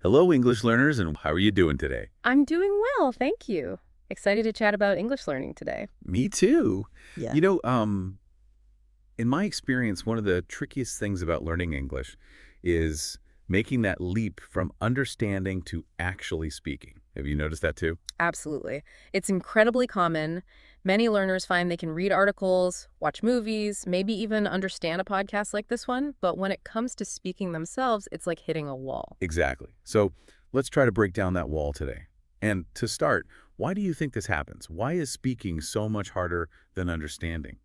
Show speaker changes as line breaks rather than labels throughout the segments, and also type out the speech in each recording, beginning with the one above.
Hello, English learners, and how are you doing today?
I'm doing well, thank you. Excited to chat about English learning today.
Me too.
Yeah.
You know, in my experience, one of the trickiest things about learning English is making that leap from understanding to actually speaking. Have you noticed that too?
Absolutely. It's incredibly common. Many learners find they can read articles, watch movies, maybe even understand a podcast like this one, but when it comes to speaking themselves, it's like hitting a wall.
Exactly. So let's try to break down that wall today. And to start, why do you think this happens? Why is speaking so much harder than understanding?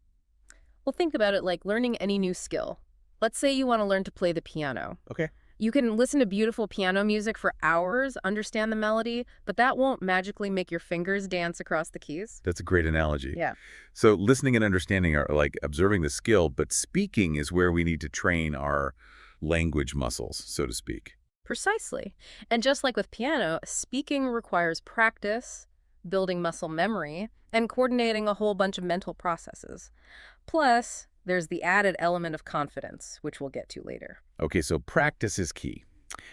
Well, think about it like learning any new skill. Let's say you want to learn to play the piano.
Okay.
You can listen to beautiful piano music for hours, understand the melody, but that won't magically make your fingers dance across the keys.
That's a great analogy.
Yeah.
So listening and understanding are like observing the skill, but speaking is where we need to train our language muscles, so to speak.
Precisely. And just like with piano, speaking requires practice, building muscle memory, and coordinating a whole bunch of mental processes. Plus, there's the added element of confidence, which we'll get to later.
Okay, so practice is key.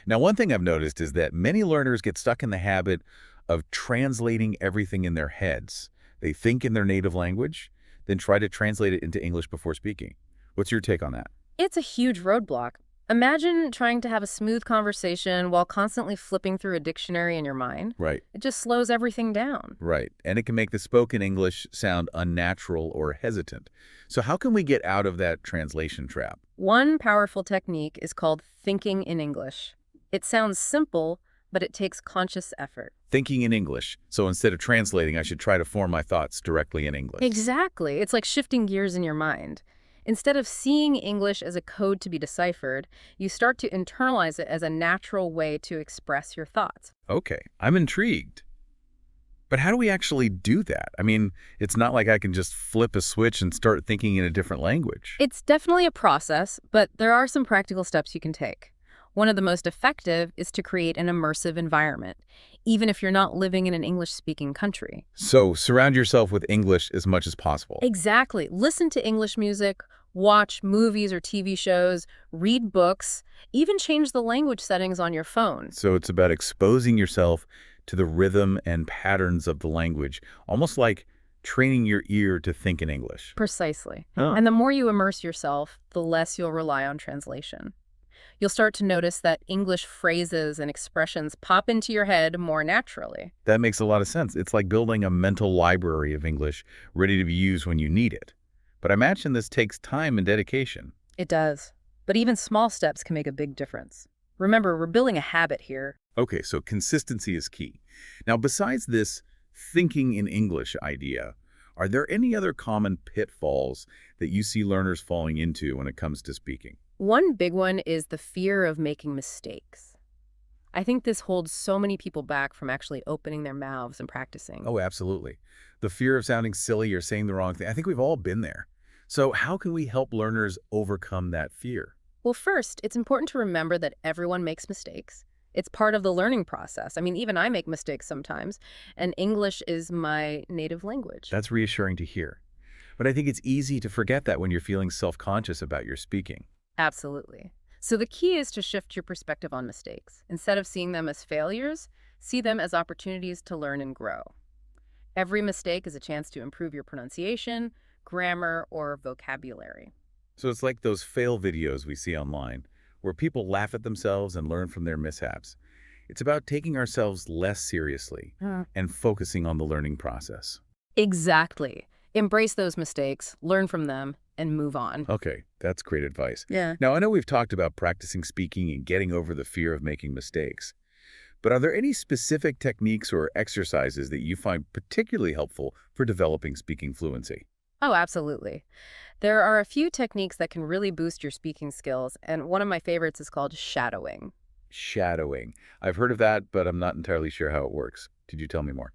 Now, one thing I've noticed is that many learners get stuck in the habit of translating everything in their heads. They think in their native language, then try to translate it into English before speaking. What's your take on that?
It's a huge roadblock. Imagine trying to have a smooth conversation while constantly flipping through a dictionary in your mind.
Right,
It just slows everything down.
right. And it can make the spoken English sound unnatural or hesitant. So how can we get out of that translation trap?
One powerful technique is called thinking in English. It sounds simple, but it takes conscious effort.
Thinking in English. So instead of translating, I should try to form my thoughts directly in English.
Exactly. It's like shifting gears in your mind. Instead of seeing English as a code to be deciphered, you start to internalize it as a natural way to express your thoughts.
Okay, I'm intrigued. But how do we actually do that? I mean, it's not like I can just flip a switch and start thinking in a different language.
It's definitely a process, but there are some practical steps you can take. One of the most effective is to create an immersive environment, even if you're not living in an English-speaking country.
So surround yourself with English as much as possible.
Exactly. Listen to English music, watch movies or TV shows, read books, even change the language settings on your phone.
So it's about exposing yourself to the rhythm and patterns of the language, almost like training your ear to think in English.
Precisely.
Huh.
And the more you immerse yourself, the less you'll rely on translation. You'll start to notice that English phrases and expressions pop into your head more naturally.
That makes a lot of sense. It's like building a mental library of English ready to be used when you need it. But I imagine this takes time and dedication.
It does. But even small steps can make a big difference. Remember, we're building a habit here.
Okay, so consistency is key. Now, besides this thinking in English idea, are there any other common pitfalls that you see learners falling into when it comes to speaking?
One big one is the fear of making mistakes. I think this holds so many people back from actually opening their mouths and practicing.
Oh, absolutely. The fear of sounding silly or saying the wrong thing. I think we've all been there. So how can we help learners overcome that fear?
Well, first, it's important to remember that everyone makes mistakes. It's part of the learning process. I mean, even I make mistakes sometimes, and English is my native language.
That's reassuring to hear. But I think it's easy to forget that when you're feeling self-conscious about your speaking.
Absolutely. So the key is to shift your perspective on mistakes. Instead of seeing them as failures, see them as opportunities to learn and grow. Every mistake is a chance to improve your pronunciation, grammar, or vocabulary.
So it's like those fail videos we see online, where people laugh at themselves and learn from their mishaps. It's about taking ourselves less seriously and focusing on the learning process.
Exactly. Embrace those mistakes, learn from them, and move on.
Okay, that's great advice.
Yeah.
Now, I know we've talked about practicing speaking and getting over the fear of making mistakes, but are there any specific techniques or exercises that you find particularly helpful for developing speaking fluency?
Oh, absolutely. There are a few techniques that can really boost your speaking skills, and one of my favorites is called shadowing.
Shadowing. I've heard of that, but I'm not entirely sure how it works. Could you tell me more?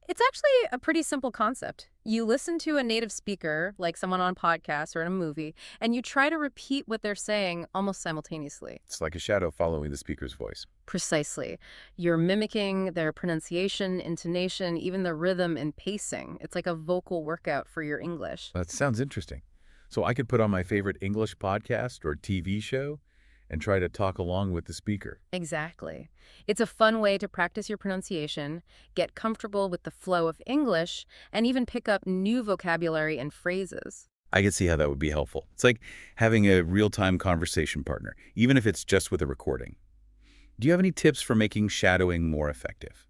It's actually a pretty simple concept. You listen to a native speaker, like someone on podcast or in a movie, and you try to repeat what they're saying almost simultaneously.
It's like a shadow following the speaker's voice.
Precisely. You're mimicking their pronunciation, intonation, even the rhythm and pacing. It's like a vocal workout for your English.
That sounds interesting. So I could put on my favorite English podcast or TV show and try to talk along with the speaker.
Exactly. It's a fun way to practice your pronunciation, get comfortable with the flow of English, and even pick up new vocabulary and phrases.
I can see how that would be helpful. It's like having a real-time conversation partner, even if it's just with a recording. Do you have any tips for making shadowing more effective?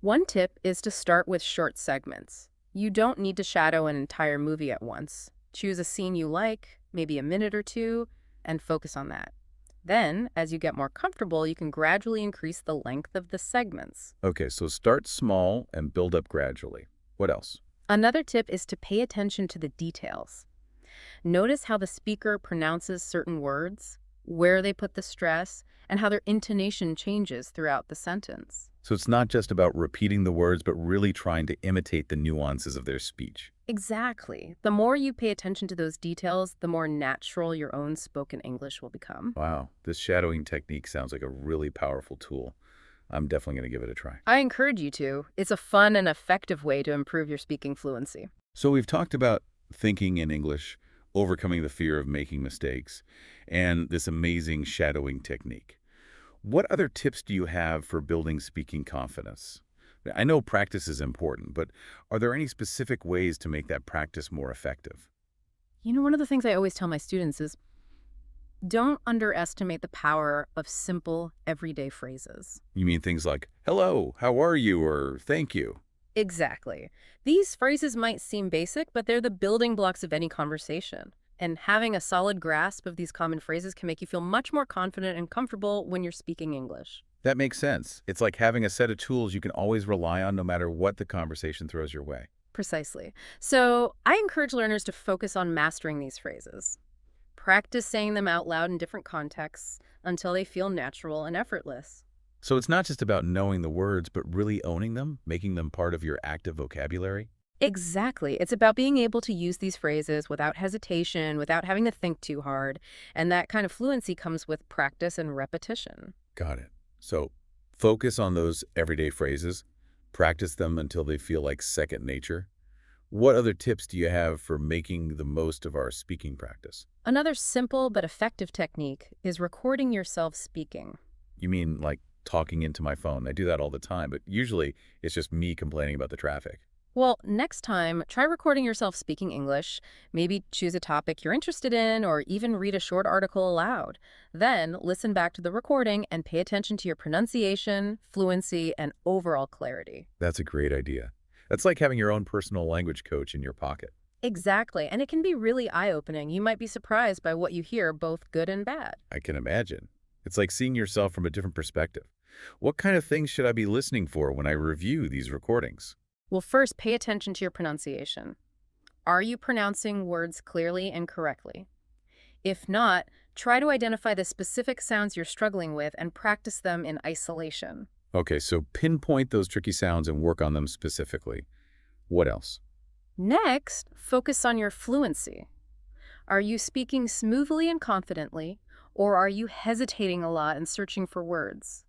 One tip is to start with short segments. You don't need to shadow an entire movie at once. Choose a scene you like, maybe a minute or two, and focus on that. Then, as you get more comfortable, you can gradually increase the length of the segments.
Okay, so start small and build up gradually. What else?
Another tip is to pay attention to the details. Notice how the speaker pronounces certain words, where they put the stress, and how their intonation changes throughout the sentence.
So it's not just about repeating the words, but really trying to imitate the nuances of their speech.
Exactly. The more you pay attention to those details, the more natural your own spoken English will become.
Wow, this shadowing technique sounds like a really powerful tool. I'm definitely going to give it a try.
I encourage you to. It's a fun and effective way to improve your speaking fluency.
So we've talked about thinking in English, overcoming the fear of making mistakes, and this amazing shadowing technique. What other tips do you have for building speaking confidence? I know practice is important, but are there any specific ways to make that practice more effective?
One of the things I always tell my students is don't underestimate the power of simple, everyday phrases.
You mean things like, hello, how are you, or thank you?
Exactly. These phrases might seem basic, but they're the building blocks of any conversation. And having a solid grasp of these common phrases can make you feel much more confident and comfortable when you're speaking English.
That makes sense. It's like having a set of tools you can always rely on no matter what the conversation throws your way.
Precisely. So I encourage learners to focus on mastering these phrases. Practice saying them out loud in different contexts until they feel natural and effortless.
So it's not just about knowing the words, but really owning them, making them part of your active vocabulary?
Exactly. It's about being able to use these phrases without hesitation, without having to think too hard. And that kind of fluency comes with practice and repetition.
Got it. So focus on those everyday phrases, practice them until they feel like second nature. What other tips do you have for making the most of our speaking practice?
Another simple but effective technique is recording yourself speaking.
You mean like talking into my phone? I do that all the time, but usually it's just me complaining about the traffic.
Well, next time, try recording yourself speaking English. Maybe choose a topic you're interested in or even read a short article aloud. Then listen back to the recording and pay attention to your pronunciation, fluency, and overall clarity.
That's a great idea. That's like having your own personal language coach in your pocket.
Exactly, and it can be really eye-opening. You might be surprised by what you hear, both good and bad.
I can imagine. It's like seeing yourself from a different perspective. What kind of things should I be listening for when I review these recordings?
Well, first, pay attention to your pronunciation. Are you pronouncing words clearly and correctly? If not, try to identify the specific sounds you're struggling with and practice them in isolation.
Okay, so pinpoint those tricky sounds and work on them specifically. What else?
Next, focus on your fluency. Are you speaking smoothly and confidently, or are you hesitating a lot and searching for words?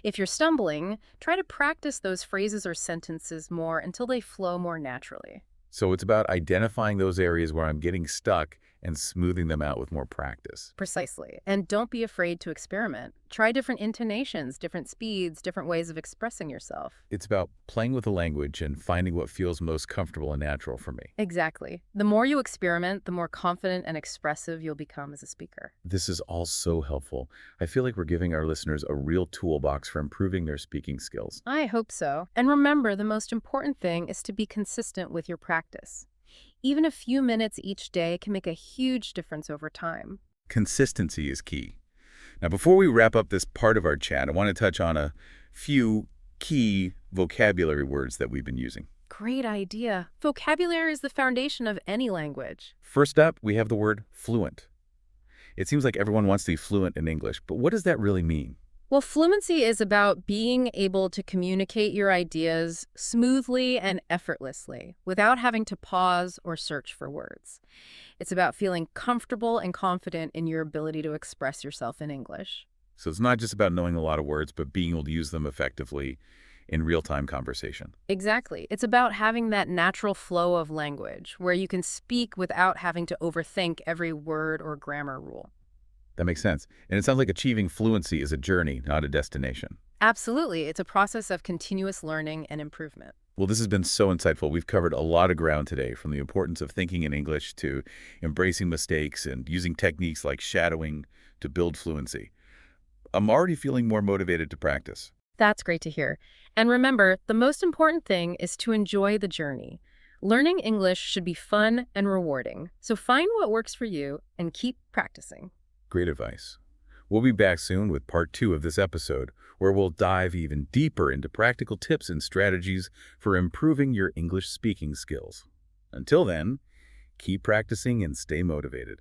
If you're stumbling, try to practice those phrases or sentences more until they flow more naturally.
So it's about identifying those areas where I'm getting stuck and smoothing them out with more practice.
Precisely. And don't be afraid to experiment. Try different intonations, different speeds, different ways of expressing yourself.
It's about playing with the language and finding what feels most comfortable and natural for me.
Exactly. The more you experiment, the more confident and expressive you'll become as a speaker.
This is all so helpful. I feel like we're giving our listeners a real toolbox for improving their speaking skills.
I hope so. And remember, the most important thing is to be consistent with your practice. Even a few minutes each day can make a huge difference over time.
Consistency is key. Now, before we wrap up this part of our chat, I want to touch on a few key vocabulary words that we've been using.
Great idea. Vocabulary is the foundation of any language.
First up, we have the word fluent. It seems like everyone wants to be fluent in English, but what does that really mean?
Well, fluency is about being able to communicate your ideas smoothly and effortlessly without having to pause or search for words. It's about feeling comfortable and confident in your ability to express yourself in English.
So it's not just about knowing a lot of words, but being able to use them effectively in real-time conversation.
Exactly. It's about having that natural flow of language where you can speak without having to overthink every word or grammar rule.
That makes sense. And it sounds like achieving fluency is a journey, not a destination.
Absolutely. It's a process of continuous learning and improvement.
Well, this has been so insightful. We've covered a lot of ground today, from the importance of thinking in English to embracing mistakes and using techniques like shadowing to build fluency. I'm already feeling more motivated to practice.
That's great to hear. And remember, the most important thing is to enjoy the journey. Learning English should be fun and rewarding. So find what works for you and keep practicing.
Great advice. We'll be back soon with part 2 of this episode, where we'll dive even deeper into practical tips and strategies for improving your English speaking skills. Until then, keep practicing and stay motivated.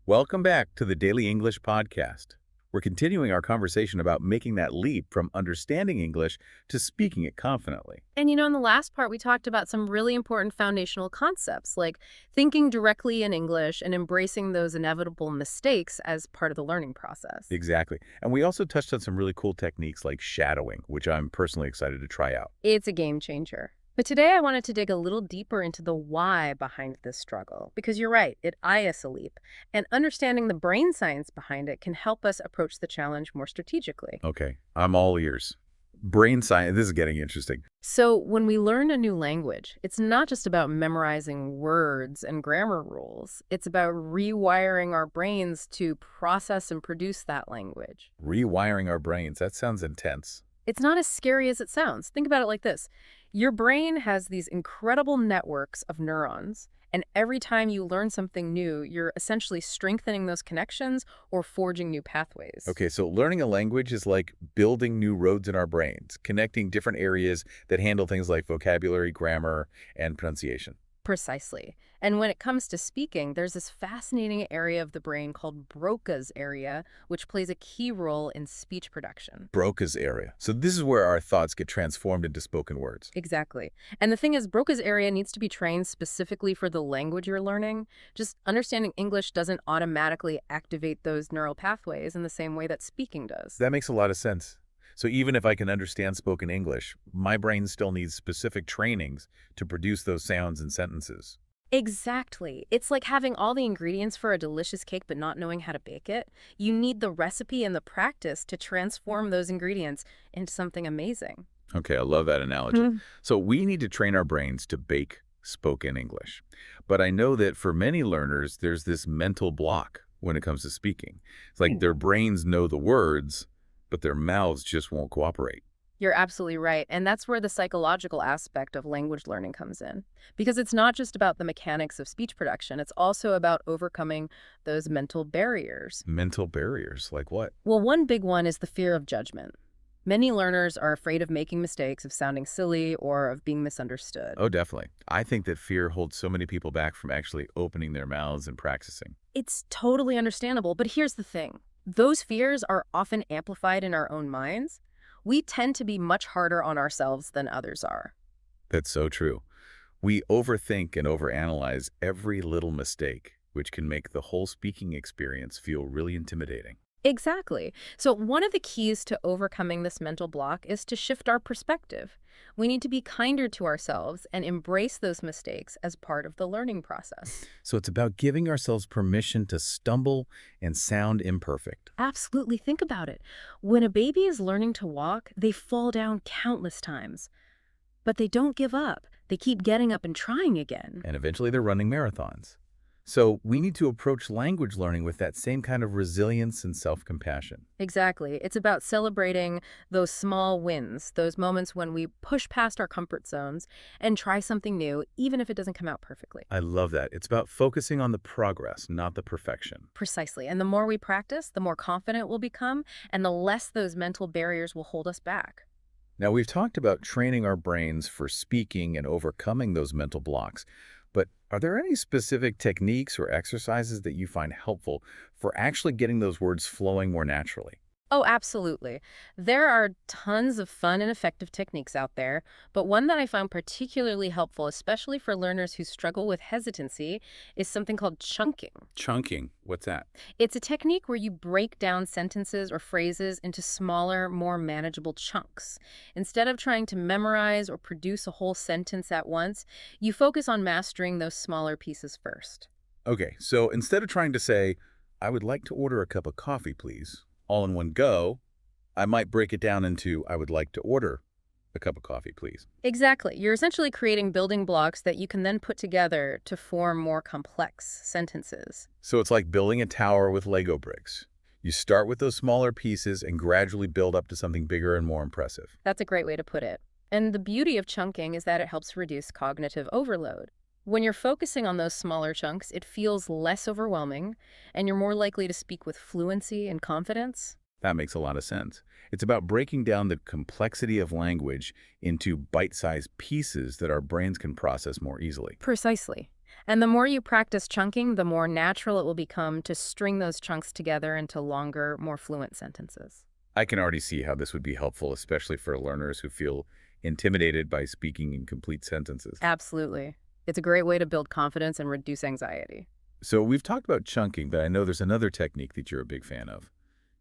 Welcome back to the Daily English Podcast. We're continuing our conversation about making that leap from understanding English to speaking it confidently.
And in the last part, we talked about some really important foundational concepts, like thinking directly in English and embracing those inevitable mistakes as part of the learning process.
Exactly. And we also touched on some really cool techniques like shadowing, which I'm personally excited to try out.
It's a game changer. But today I wanted to dig a little deeper into the why behind this struggle, because you're right, it is a leap, and understanding the brain science behind it can help us approach the challenge more strategically.
Okay, I'm all ears. Brain science, this is getting interesting.
So when we learn a new language, it's not just about memorizing words and grammar rules. It's about rewiring our brains to process and produce that language.
Rewiring our brains, that sounds intense.
It's not as scary as it sounds. Think about it like this. Your brain has these incredible networks of neurons, and every time you learn something new, you're essentially strengthening those connections or forging new pathways.
Okay, so learning a language is like building new roads in our brains, connecting different areas that handle things like vocabulary, grammar, and pronunciation.
Precisely. And when it comes to speaking, there's this fascinating area of the brain called Broca's area, which plays a key role in speech production.
Broca's area. So this is where our thoughts get transformed into spoken words.
Exactly. And the thing is, Broca's area needs to be trained specifically for the language you're learning. Just understanding English doesn't automatically activate those neural pathways in the same way that speaking does.
That makes a lot of sense. So even if I can understand spoken English, my brain still needs specific trainings to produce those sounds and sentences.
Exactly. It's like having all the ingredients for a delicious cake but not knowing how to bake it. You need the recipe and the practice to transform those ingredients into something amazing.
Okay, I love that analogy. So we need to train our brains to bake spoken English. But I know that for many learners, there's this mental block when it comes to speaking. It's like their brains know the words, but their mouths just won't cooperate.
You're absolutely right. And that's where the psychological aspect of language learning comes in. Because it's not just about the mechanics of speech production, it's also about overcoming those mental barriers.
Mental barriers, like what?
Well, one big one is the fear of judgment. Many learners are afraid of making mistakes, of sounding silly, or of being misunderstood.
Oh, definitely. I think that fear holds so many people back from actually opening their mouths and practicing.
It's totally understandable, but here's the thing. Those fears are often amplified in our own minds. We tend to be much harder on ourselves than others are.
That's so true. We overthink and overanalyze every little mistake, which can make the whole speaking experience feel really intimidating.
Exactly. So one of the keys to overcoming this mental block is to shift our perspective. We need to be kinder to ourselves and embrace those mistakes as part of the learning process.
So it's about giving ourselves permission to stumble and sound imperfect.
Absolutely. Think about it. When a baby is learning to walk, they fall down countless times. But they don't give up. They keep getting up and trying again.
And eventually they're running marathons. So we need to approach language learning with that same kind of resilience and self-compassion.
Exactly. It's about celebrating those small wins, those moments when we push past our comfort zones and try something new, even if it doesn't come out perfectly.
I love that. It's about focusing on the progress, not the perfection.
Precisely. And the more we practice, the more confident we'll become, and the less those mental barriers will hold us back.
Now, we've talked about training our brains for speaking and overcoming those mental blocks. But are there any specific techniques or exercises that you find helpful for actually getting those words flowing more naturally?
Oh, absolutely. There are tons of fun and effective techniques out there, but one that I found particularly helpful, especially for learners who struggle with hesitancy, is something called chunking.
Chunking, what's that?
It's a technique where you break down sentences or phrases into smaller, more manageable chunks. Instead of trying to memorize or produce a whole sentence at once, you focus on mastering those smaller pieces first.
Okay, so instead of trying to say, I would like to order a cup of coffee, please. All in one go, I might break it down into I would like to order a cup of coffee, please.
Exactly. You're essentially creating building blocks that you can then put together to form more complex sentences.
So it's like building a tower with Lego bricks. You start with those smaller pieces and gradually build up to something bigger and more impressive.
That's a great way to put it. And the beauty of chunking is that it helps reduce cognitive overload. When you're focusing on those smaller chunks, it feels less overwhelming, and you're more likely to speak with fluency and confidence.
That makes a lot of sense. It's about breaking down the complexity of language into bite-sized pieces that our brains can process more easily.
Precisely. And the more you practice chunking, the more natural it will become to string those chunks together into longer, more fluent sentences.
I can already see how this would be helpful, especially for learners who feel intimidated by speaking in complete sentences.
Absolutely. It's a great way to build confidence and reduce anxiety.
So we've talked about chunking, but I know there's another technique that you're a big fan of.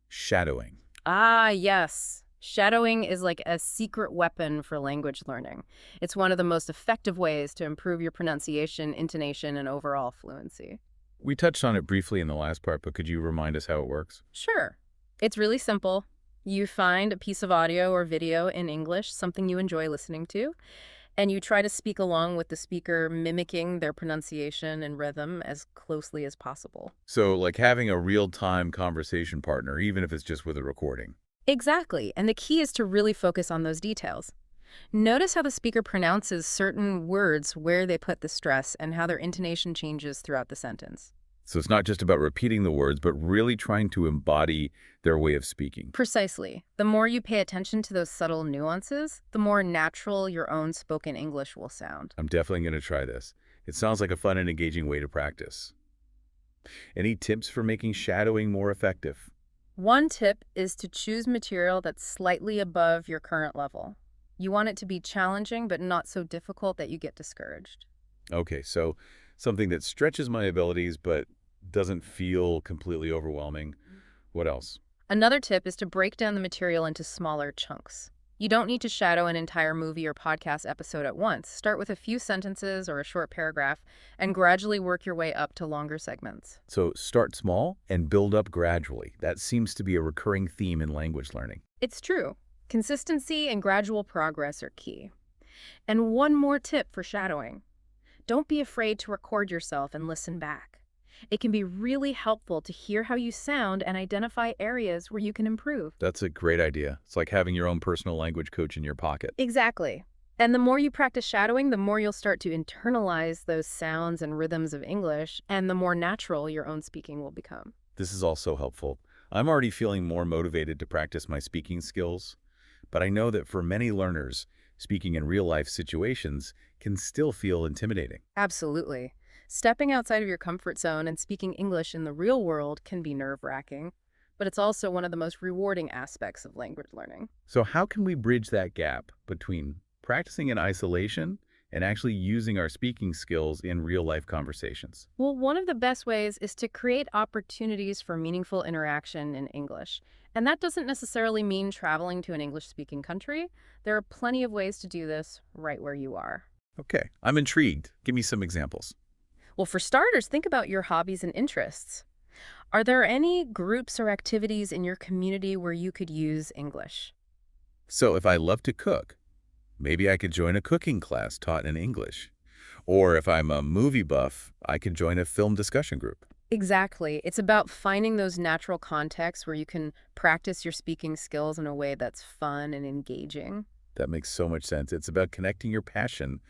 Shadowing.
Ah, yes. Shadowing is like a secret weapon for language learning. It's one of the most effective ways to improve your pronunciation, intonation, and overall fluency.
We touched on it briefly in the last part, but could you remind us how it works?
Sure. It's really simple. You find a piece of audio or video in English, something you enjoy listening to, and you try to speak along with the speaker, mimicking their pronunciation and rhythm as closely as possible.
So like having a real-time conversation partner, even if it's just with a recording.
Exactly. And the key is to really focus on those details. Notice how the speaker pronounces certain words, where they put the stress, and how their intonation changes throughout the sentence.
So it's not just about repeating the words, but really trying to embody their way of speaking.
Precisely. The more you pay attention to those subtle nuances, the more natural your own spoken English will sound.
I'm definitely going to try this. It sounds like a fun and engaging way to practice. Any tips for making shadowing more effective?
One tip is to choose material that's slightly above your current level. You want it to be challenging, but not so difficult that you get discouraged.
Okay, so something that stretches my abilities but doesn't feel completely overwhelming. What else?
Another tip is to break down the material into smaller chunks. You don't need to shadow an entire movie or podcast episode at once. Start with a few sentences or a short paragraph and gradually work your way up to longer segments.
So start small and build up gradually. That seems to be a recurring theme in language learning.
It's true. Consistency and gradual progress are key. And one more tip for shadowing. Don't be afraid to record yourself and listen back. It can be really helpful to hear how you sound and identify areas where you can improve.
That's a great idea. It's like having your own personal language coach in your pocket.
Exactly. And the more you practice shadowing, the more you'll start to internalize those sounds and rhythms of English, and the more natural your own speaking will become.
This is also helpful. I'm already feeling more motivated to practice my speaking skills, but I know that for many learners, speaking in real-life situations can still feel intimidating.
Absolutely. Stepping outside of your comfort zone and speaking English in the real world can be nerve-wracking, but it's also one of the most rewarding aspects of language learning.
So how can we bridge that gap between practicing in isolation and actually using our speaking skills in real-life conversations?
Well, one of the best ways is to create opportunities for meaningful interaction in English. And that doesn't necessarily mean traveling to an English-speaking country. There are plenty of ways to do this right where you are.
Okay, I'm intrigued. Give me some examples.
Well, for starters, think about your hobbies and interests. Are there any groups or activities in your community where you could use English?
So if I love to cook, maybe I could join a cooking class taught in English. Or if I'm a movie buff, I could join a film discussion group.
Exactly. It's about finding those natural contexts where you can practice your speaking skills in a way that's fun and engaging.
That makes so much sense. It's about connecting your passion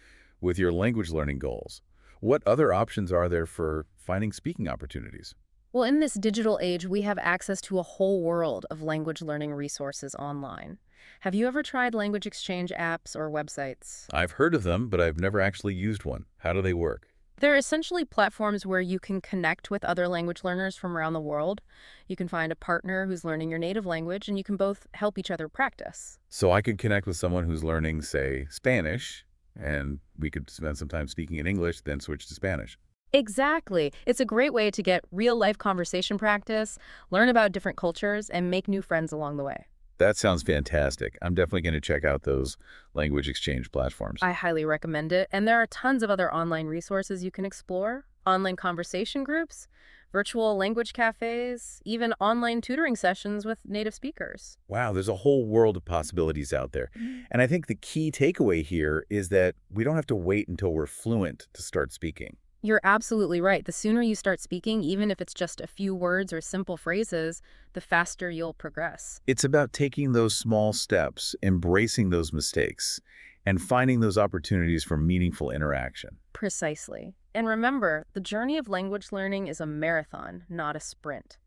with your language learning goals. What other options are there for finding speaking opportunities?
Well, in this digital age, we have access to a whole world of language learning resources online. Have you ever tried language exchange apps or websites?
I've heard of them, but I've never actually used one. How do they work?
They're essentially platforms where you can connect with other language learners from around the world. You can find a partner who's learning your native language, and you can both help each other practice.
So I could connect with someone who's learning, say, Spanish, and we could spend some time speaking in English, then switch to Spanish.
Exactly. It's a great way to get real-life conversation practice, learn about different cultures, and make new friends along the way.
That sounds fantastic. I'm definitely going to check out those language exchange platforms.
I highly recommend it. And there are tons of other online resources you can explore, online conversation groups, virtual language cafes, even online tutoring sessions with native speakers.
Wow, there's a whole world of possibilities out there. And I think the key takeaway here is that we don't have to wait until we're fluent to start speaking.
You're absolutely right. The sooner you start speaking, even if it's just a few words or simple phrases, the faster you'll progress.
It's about taking those small steps, embracing those mistakes, and finding those opportunities for meaningful interaction.
Precisely. And remember, the journey of language learning is a marathon, not a sprint.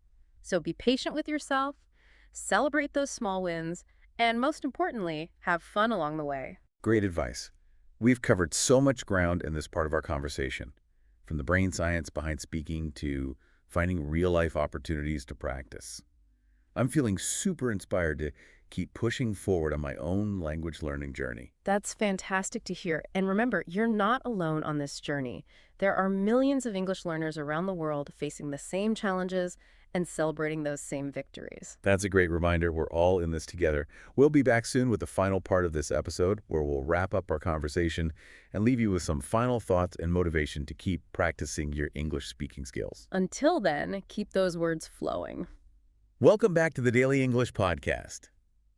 So be patient with yourself, celebrate those small wins, and most importantly, have fun along the way.
Great advice. We've covered so much ground in this part of our conversation, from the brain science behind speaking to finding real-life opportunities to practice. I'm feeling super inspired to keep pushing forward on my own language learning journey.
That's fantastic to hear. And remember, you're not alone on this journey. There are millions of English learners around the world facing the same challenges and celebrating those same victories.
That's a great reminder. We're all in this together. We'll be back soon with the final part of this episode, where we'll wrap up our conversation and leave you with some final thoughts and motivation to keep practicing your English speaking skills.
Until then, keep those words flowing.
Welcome back to the Daily English Podcast.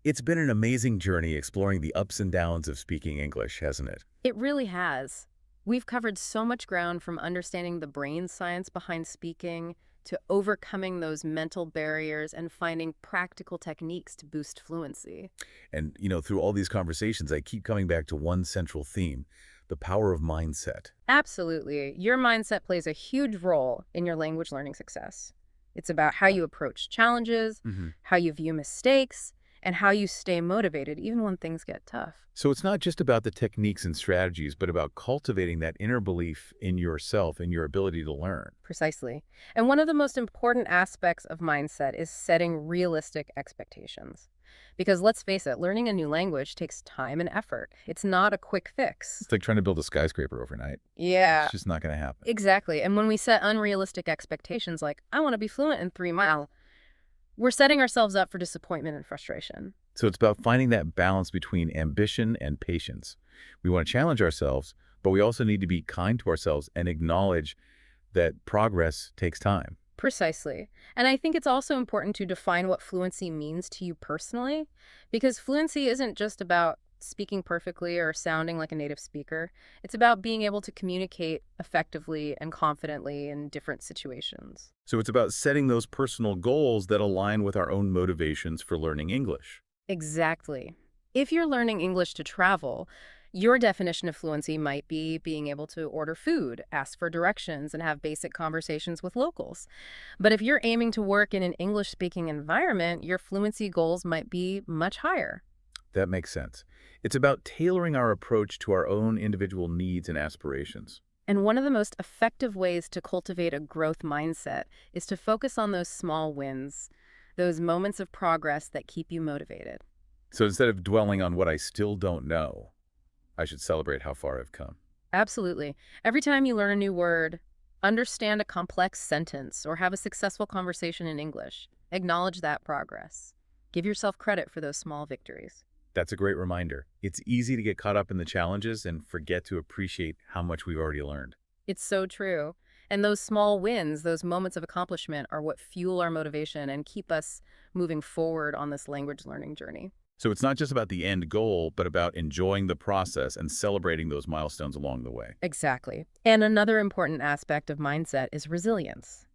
It's been an amazing journey exploring the ups and downs of speaking English, hasn't it?
It really has. We've covered so much ground, from understanding the brain science behind speaking to overcoming those mental barriers and finding practical techniques to boost fluency.
And, through all these conversations, I keep coming back to one central theme: the power of mindset.
Absolutely. Your mindset plays a huge role in your language learning success. It's about how you approach challenges, how you view mistakes, and how you stay motivated even when things get tough.
So it's not just about the techniques and strategies, but about cultivating that inner belief in yourself and your ability to learn.
Precisely. And one of the most important aspects of mindset is setting realistic expectations. Because let's face it, learning a new language takes time and effort. It's not a quick fix.
It's like trying to build a skyscraper overnight.
Yeah,
It's just not going to happen.
exactly. And when we set unrealistic expectations like, I want to be fluent in 3 miles, we're setting ourselves up for disappointment and frustration.
So it's about finding that balance between ambition and patience. We want to challenge ourselves, but we also need to be kind to ourselves and acknowledge that progress takes time.
Precisely. And I think it's also important to define what fluency means to you personally, because fluency isn't just about speaking perfectly or sounding like a native speaker. It's about being able to communicate effectively and confidently in different situations.
So it's about setting those personal goals that align with our own motivations for learning English.
Exactly. If you're learning English to travel, your definition of fluency might be being able to order food, ask for directions, and have basic conversations with locals. But if you're aiming to work in an English-speaking environment, your fluency goals might be much higher.
That makes sense. It's about tailoring our approach to our own individual needs and aspirations.
And one of the most effective ways to cultivate a growth mindset is to focus on those small wins, those moments of progress that keep you motivated.
So instead of dwelling on what I still don't know, I should celebrate how far I've come.
Absolutely. Every time you learn a new word, understand a complex sentence, or have a successful conversation in English, acknowledge that progress. Give yourself credit for those small victories.
That's a great reminder. It's easy to get caught up in the challenges and forget to appreciate how much we've already learned.
It's so true. And those small wins, those moments of accomplishment, are what fuel our motivation and keep us moving forward on this language learning journey.
So it's not just about the end goal, but about enjoying the process and celebrating those milestones along the way.
Exactly. And another important aspect of mindset is resilience.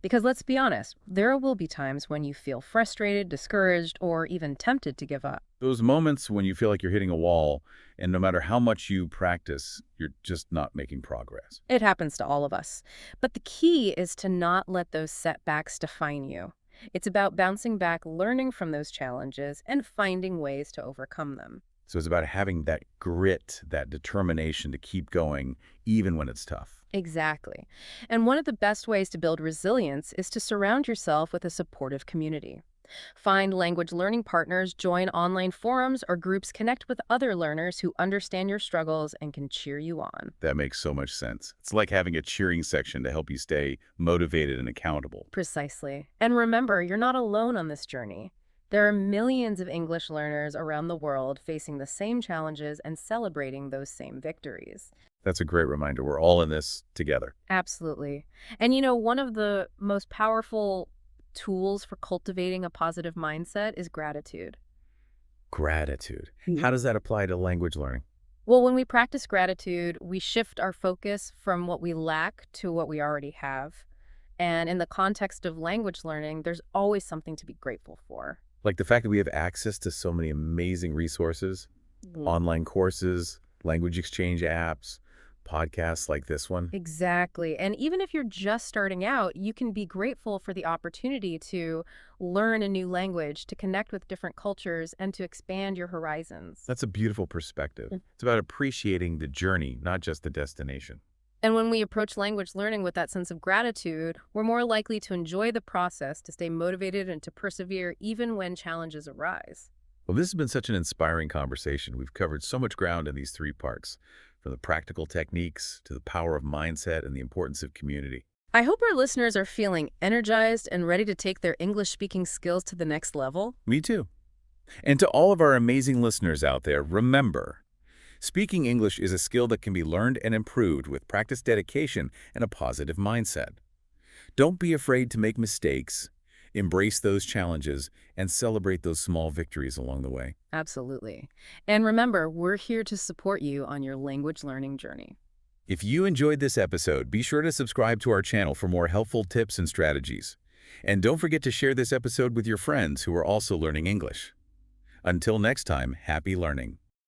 Because let's be honest, there will be times when you feel frustrated, discouraged, or even tempted to give up.
Those moments when you feel like you're hitting a wall, and no matter how much you practice, you're just not making progress.
It happens to all of us. But the key is to not let those setbacks define you. It's about bouncing back, learning from those challenges, and finding ways to overcome them.
So it's about having that grit, that determination to keep going, even when it's tough.
Exactly. And one of the best ways to build resilience is to surround yourself with a supportive community. Find language learning partners, join online forums or groups, connect with other learners who understand your struggles and can cheer you on.
That makes so much sense. It's like having a cheering section to help you stay motivated and accountable.
Precisely. And remember, you're not alone on this journey. There are millions of English learners around the world facing the same challenges and celebrating those same victories.
That's a great reminder. We're all in this together.
Absolutely. And one of the most powerful tools for cultivating a positive mindset is gratitude.
Gratitude.
Mhm.
How does that apply to language learning?
Well, when we practice gratitude, we shift our focus from what we lack to what we already have. And in the context of language learning, there's always something to be grateful for.
Like the fact that we have access to so many amazing resources,
Mhm.
online courses, language exchange apps, podcasts like this one.
Exactly. And even if you're just starting out, you can be grateful for the opportunity to learn a new language, to connect with different cultures, and to expand your horizons.
That's a beautiful perspective. It's about appreciating the journey, not just the destination.
And when we approach language learning with that sense of gratitude, we're more likely to enjoy the process, to stay motivated, and to persevere even when challenges arise.
Well, this has been such an inspiring conversation. We've covered so much ground in these three parts, from the practical techniques to the power of mindset and the importance of community.
I hope our listeners are feeling energized and ready to take their English speaking skills to the next level.
Me too. And to all of our amazing listeners out there, remember, speaking English is a skill that can be learned and improved with practice, dedication, and a positive mindset. Don't be afraid to make mistakes, embrace those challenges, and celebrate those small victories along the way.
Absolutely. And remember, we're here to support you on your language learning journey.
If you enjoyed this episode, be sure to subscribe to our channel for more helpful tips and strategies. And don't forget to share this episode with your friends who are also learning English. Until next time, happy learning.